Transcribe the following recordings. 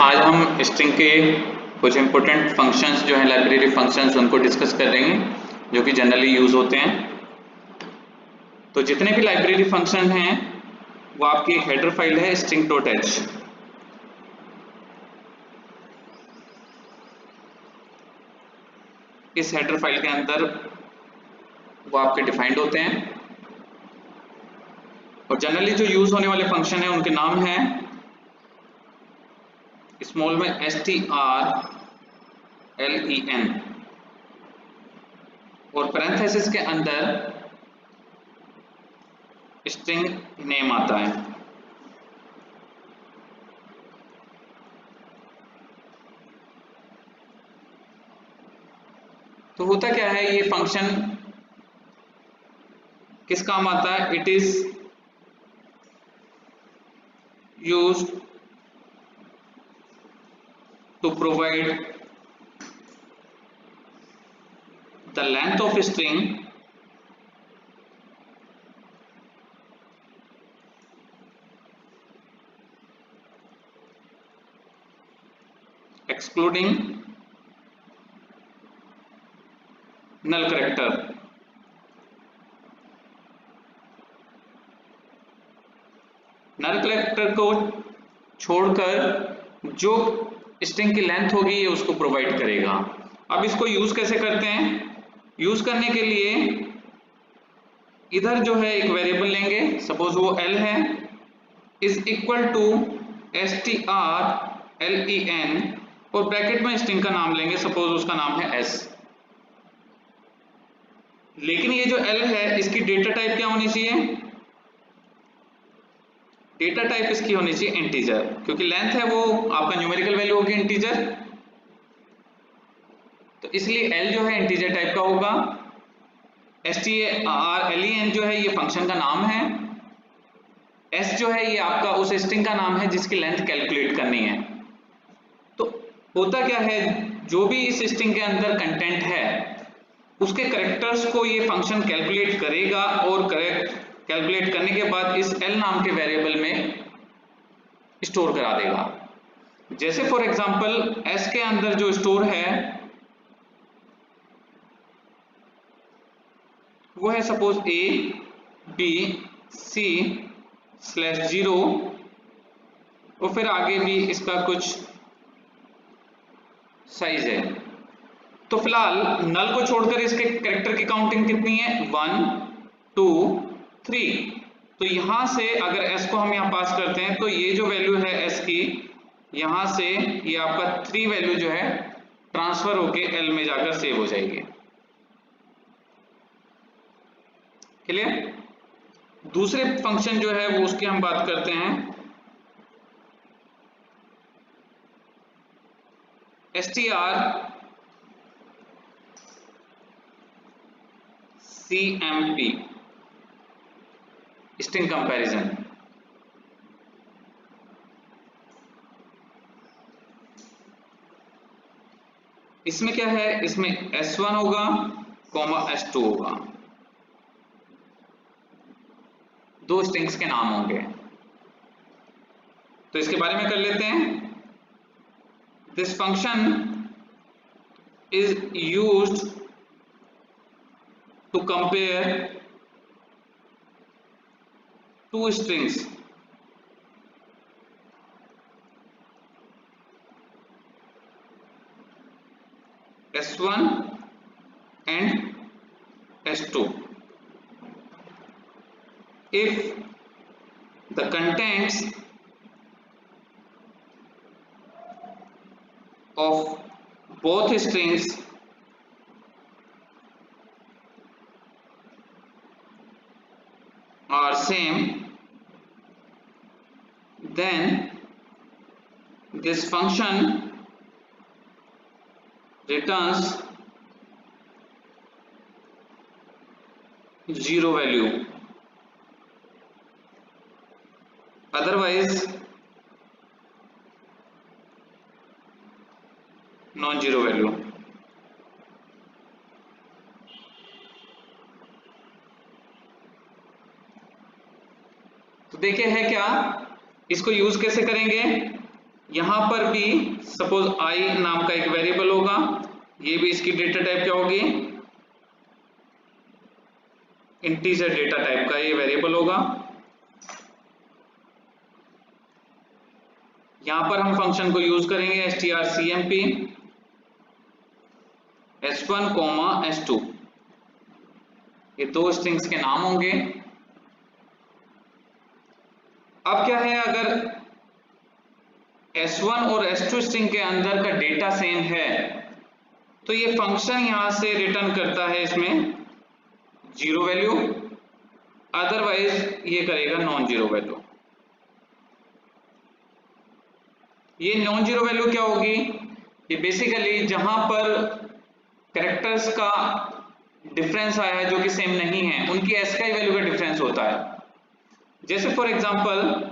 आज हम स्ट्रिंग के कुछ इंपॉर्टेंट फंक्शंस जो हैं लाइब्रेरी फंक्शंस उनको डिस्कस कर लेंगे जो कि जनरली यूज होते हैं। तो जितने भी लाइब्रेरी फंक्शन हैं वो आपकी एक हेडर फाइल है string.h। इस हेडर फाइल के अंदर वो आपके डिफाइंड होते हैं और जनरली जो यूज होने वाले फंक्शन है उनके नाम हैं स्मॉल में strlen और पैरेंथेसिस के अंदर स्ट्रिंग नेम आता है। तो होता क्या है, ये फंक्शन किस काम आता है? It is used to provide the length of string excluding null character। null character को छोड़कर जो स्ट्रिंग की लेंथ होगी ये उसको प्रोवाइड करेगा। अब इसको यूज कैसे करते हैं? यूज करने के लिए इधर जो है एक वेरिएबल लेंगे, सपोज वो l है, इज इक्वल टू strlen और ब्रैकेट में स्ट्रिंग का नाम लेंगे, सपोज उसका नाम है s। लेकिन ये जो l है इसकी डेटा टाइप क्या होनी चाहिए? डेटा टाइप इसकी होनी चाहिए इंटीजर, क्योंकि लेंथ है वो आपका न्यूमेरिकल वैल्यू होगी इंटीजर, तो इसलिए l जो है इंटीजर टाइप का होगा। strlen जो है ये फंक्शन का नाम है, s जो है ये आपका उस स्ट्रिंग का नाम है जिसकी लेंथ कैलकुलेट करनी है। तो होता क्या है, जो भी इस स्ट्रिंग के अंदर कंटेंट है उसके कैरेक्टर्स को ये फंक्शन कैलकुलेट करेगा और कैलकुलेट करने के बाद इस l नाम के वेरिएबल में स्टोर करा देगा। जैसे फॉर एग्जांपल s के अंदर जो स्टोर है वो है सपोज a b c /0 और फिर आगे भी इसका कुछ साइज है। तो फिलहाल नल को छोड़कर इसके कैरेक्टर की काउंटिंग कितनी है? 1 2 3। तो यहां से अगर s को हम यहां पास करते हैं तो ये जो वैल्यू है s की, यहां से ये आपका 3 वैल्यू जो है ट्रांसफर होके l में जाकर सेव हो जाएगी। क्लियर? दूसरे फंक्शन जो है वो उसकी हम बात करते हैं strcmp स्ट्रिंग कंपैरिजन। इसमें क्या है, इसमें s1 होगा s2 होगा, दो स्ट्रिंग्स के नाम होंगे। तो इसके बारे में कर लेते हैं। This function is used to compare two strings s1 and s2 if the contents of both strings are same, then this function returns 0 value, otherwise non-zero value। तो देखिए है क्या, इसको यूज कैसे करेंगे? यहां पर भी सपोज आई नाम का एक वेरिएबल होगा, ये भी इसकी डेटा टाइप क्या होगी, इंटीजर डेटा टाइप का ये वेरिएबल होगा। यहां पर हम फंक्शन को यूज करेंगे strcmp s1, s2, ये दो स्ट्रिंग्स के नाम होंगे। अब क्या है, अगर s1 और s2 स्ट्रिंग के अंदर का डेटा सेम है तो ये फंक्शन यहां से रिटर्न करता है इसमें 0 वैल्यू, अदरवाइज ये करेगा नॉन जीरो वैल्यू। ये नॉन जीरो वैल्यू क्या होगी, ये बेसिकली जहां पर कैरेक्टर्स का डिफरेंस आया है जो कि सेम नहीं है, उनकी एसकाई वैल्यू का डिफरेंस होता है। जैसे फॉर एग्जांपल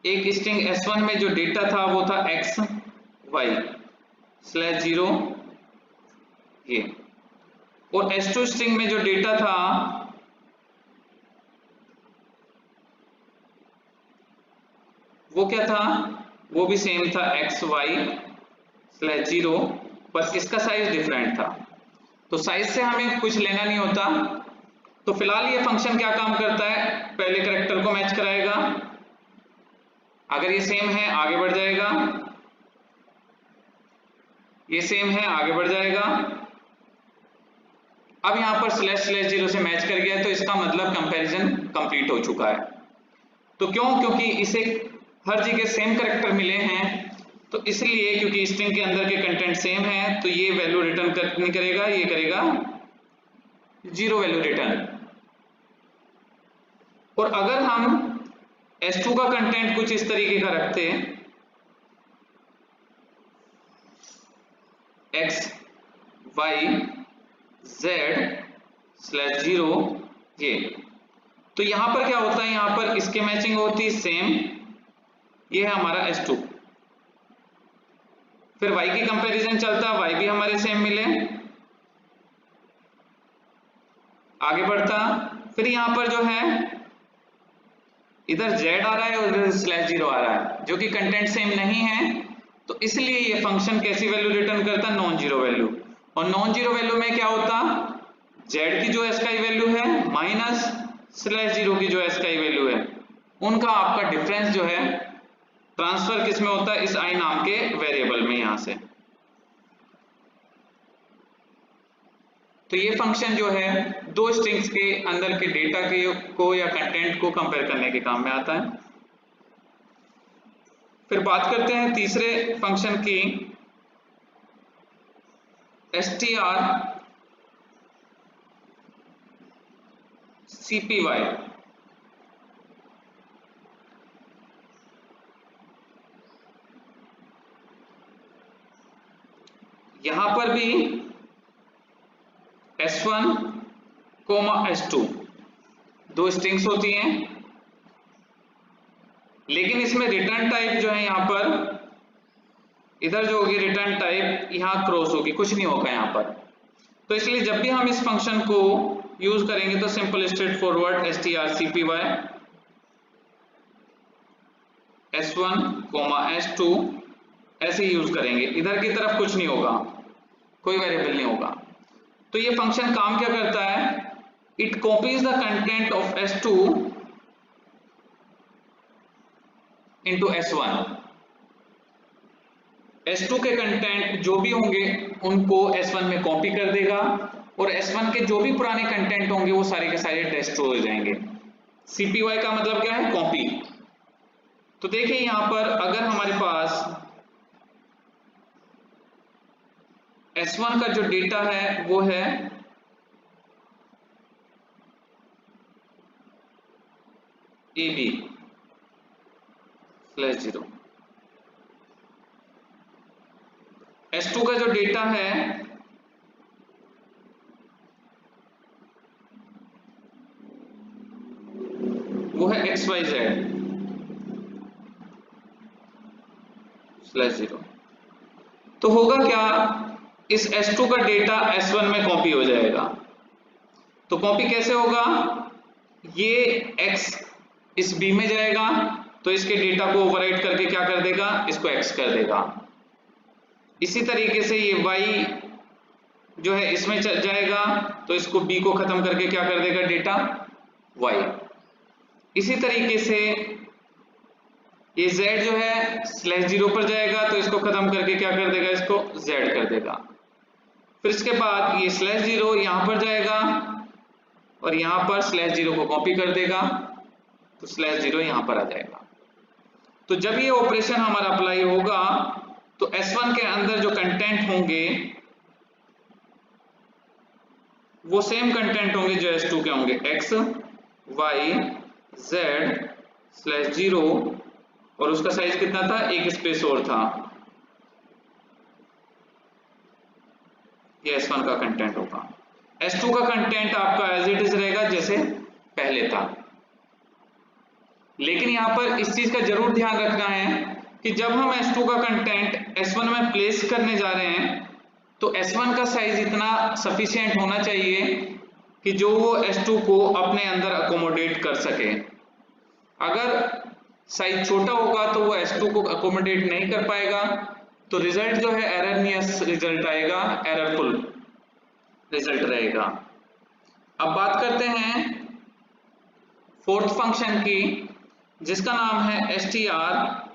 एक स्ट्रिंग s1 में जो डेटा था वो था xy/0 ये, और s2 स्ट्रिंग में जो डेटा था वो क्या था, वो भी सेम था xy/0, बस इसका साइज डिफरेंट था। तो साइज से हमें कुछ लेना नहीं होता। तो फिलहाल ये फंक्शन क्या काम करता है, पहले कैरेक्टर को मैच कराएगा, अगर ये सेम है आगे बढ़ जाएगा, ये सेम है आगे बढ़ जाएगा। अब यहां पर //0 से मैच कर गया तो इसका मतलब कंपैरिजन कंप्लीट हो चुका है। तो क्योंकि इसे हर जगह सेम कैरेक्टर मिले हैं, तो इसलिए क्योंकि स्ट्रिंग के अंदर के कंटेंट सेम है तो ये वैल्यू रिटर्न नहीं करेगा, ये करेगा 0 वैल्यू रिटर्न। और अगर हम s2 का कंटेंट कुछ इस तरीके का रखते xy/0 ये, तो यहां पर क्या होता है, यहां पर इसके मैचिंग होती है सेम, ये है हमारा s2। फिर y की कंपैरिजन चलता, y भी हमारे सेम मिले, आगे बढ़ता। फिर यहां पर जो है इधर z आ रहा है और इधर /0 आ रहा है, जो कि कंटेंट सेम नहीं है, तो इसलिए ये फंक्शन कैसी वैल्यू रिटर्न करता, नॉन जीरो वैल्यू। और नॉन जीरो वैल्यू में क्या होता, z की जो एसकाई वैल्यू है माइनस /0 की जो एसकाई वैल्यू है, उनका आपका डिफरेंस जो है ट्रांसफर किस में होता है, इस i नाम के वेरिएबल में यहां से। तो ये फंक्शन जो है दो स्ट्रिंग्स के अंदर के डेटा के को या कंटेंट को कंपेयर करने के काम में आता है। फिर बात करते हैं तीसरे फंक्शन की, strcpy। यहां पर भी s1, s2 दो स्ट्रिंग्स होती हैं, लेकिन इसमें रिटर्न टाइप जो है यहां पर इधर जो होगी रिटर्न टाइप यहां क्रॉस होगी, कुछ नहीं होगा यहां पर। तो इसलिए जब भी हम इस फंक्शन को यूज करेंगे तो simple straight forward strcpy s1, s2 ऐसे ही यूज करेंगे, इधर की तरफ कुछ नहीं होगा, कोई वेरिएबल नहीं होगा। तो ये फंक्शन काम क्या करता है, it copies the content of s2 into s1। s2 के कंटेंट जो भी होंगे उनको s1 में कॉपी कर देगा, और s1 के जो भी पुराने कंटेंट होंगे वो सारे के सारे डिस्ट्रॉय हो जाएंगे। cpy का मतलब क्या है, कॉपी। तो देखिए यहां पर अगर हमारे पास s1 का जो डेटा है वो है ab/0, s2 का जो डेटा है वो है xyz/0। तो होगा क्या, इस s2 का डेटा s1 में कॉपी हो जाएगा। तो कॉपी कैसे होगा, ये x इस b में जाएगा तो इसके डेटा को ओवरराइट करके क्या कर देगा, इसको x कर देगा। इसी तरीके से ये y जो है इसमें जाएगा तो इसको b को खत्म करके क्या कर देगा, डेटा y। इसी तरीके से ये z जो है /0 पर जाएगा तो इसको खत्म करके क्या कर देगा, इसको z कर देगा। फिर इसके बाद ये /0 यहां पर जाएगा और यहां पर /0 को कॉपी कर देगा तो /0 यहां पर आ जाएगा। तो जब ये ऑपरेशन हमारा अप्लाई होगा तो S1 के अंदर जो कंटेंट होंगे वो सेम कंटेंट होंगे जो S2 के होंगे, x y z /0 और उसका साइज कितना था, एक स्पेस और था। ये S1 का कंटेंट होगा। S2 का कंटेंट आपका एज इट इज रहेगा जैसे पहले था। लेकिन यहां पर इस चीज का जरूर ध्यान रखना है कि जब हम S2 का कंटेंट S1 में प्लेस करने जा रहे हैं तो S1 का साइज इतना सफिशिएंट होना चाहिए कि जो वो S2 को अपने अंदर अकोमोडेट कर सके। अगर साइज छोटा होगा तो वो S2 को अकोमोडेट नहीं कर पाएगा तो रिजल्ट जो है एररनियस रिजल्ट आएगा, एररफुल रिजल्ट रहेगा। अब बात करते हैं फोर्थ फंक्शन की जिसका नाम है strcat।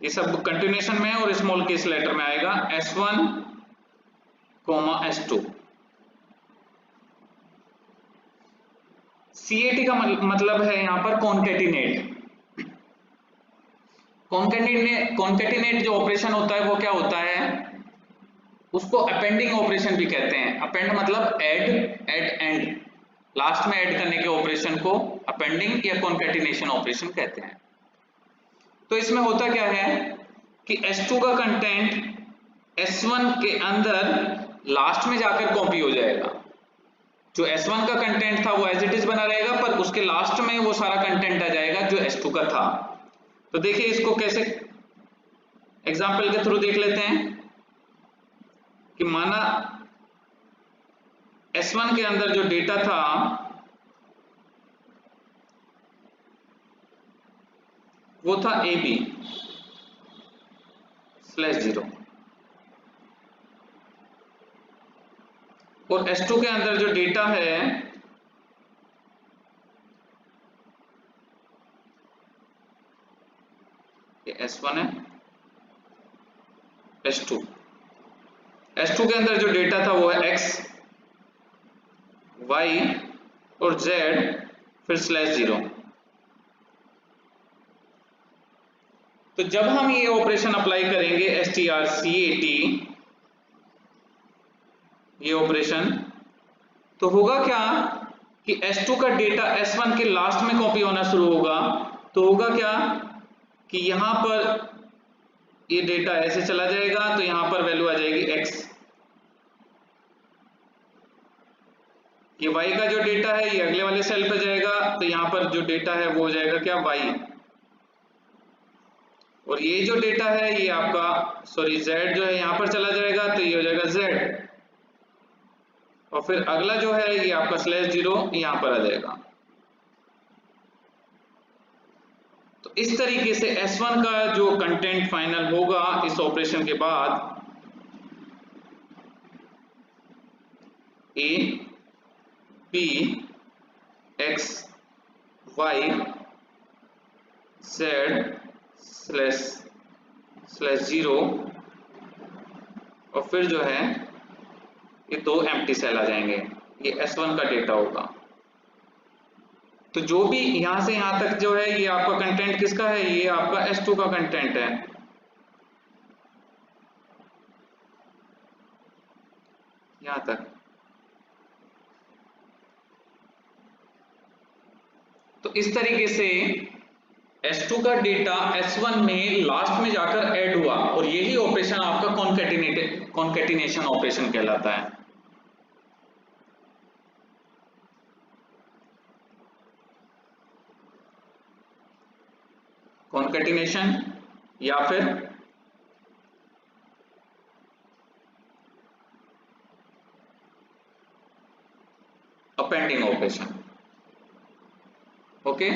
ये सब कंटिन्यूएशन में है और स्मॉल केस लेटर में आएगा S1, S2। CAT का मतलब है यहां पर कॉन्केटिनेट। कॉन्केटिनेट जो ऑपरेशन होता है वो क्या होता है, उसको अपेंडिंग ऑपरेशन भी कहते हैं। अपेंड मतलब ऐड, एंड, लास्ट में ऐड करने के ऑपरेशन को अपेंडिंग या कॉन्केटिनेशन ऑपरेशन कहते हैं। तो इसमें होता क्या है कि S2 का कंटेंट S1 के अंदर लास्ट में जाकर कॉपी हो जाएगा। जो S1 का कंटेंट था वो एज इट इज बना रहेगा पर उसके लास्ट में वो सारा कंटेंट आ जाएगा जो S2 का था। तो देखिए इसको कैसे एग्जाम्पल के थ्रू देख लेते हैं कि माना S1 के अंदर जो डेटा था वो था AB /0 और S2 के अंदर जो डेटा है ये S1 है, S2 के अंदर जो डेटा था वो है x y और z फिर /0। तो जब हम ये ऑपरेशन अप्लाई करेंगे strcat ये ऑपरेशन, तो होगा क्या कि S2 का डेटा S1 के लास्ट में कॉपी होना शुरू होगा। तो होगा क्या कि यहां पर ये डेटा ऐसे चला जाएगा तो यहां पर वैल्यू आ जाएगी x। ये y का जो डेटा है ये अगले वाले सेल पे जाएगा तो यहां पर जो डेटा है वो हो जाएगा क्या, y। और ये जो डेटा है ये आपका z जो है यहां पर चला जाएगा तो ये हो जाएगा z। और फिर अगला जो है ये आपका /0 यहां पर आ जाएगा। तो इस तरीके से S1 का जो कंटेंट फाइनल होगा इस ऑपरेशन के बाद A B x y z /0 और फिर जो है ये दो एम्प्टी सेल आ जाएंगे, ये S1 का डेटा होगा। तो जो भी यहां से यहां तक जो है ये आपका कंटेंट किसका है, ये आपका S2 का कंटेंट है। यहां तक तो इस तरीके से S2 का डेटा S1 में लास्ट में जाकर ऐड हुआ और यही ऑपरेशन आपका कॉन्केटिनेशन ऑपरेशन कहलाता है। कॉन्केटिनेशन या फिर अपेंडिंग ऑपरेशन। ओके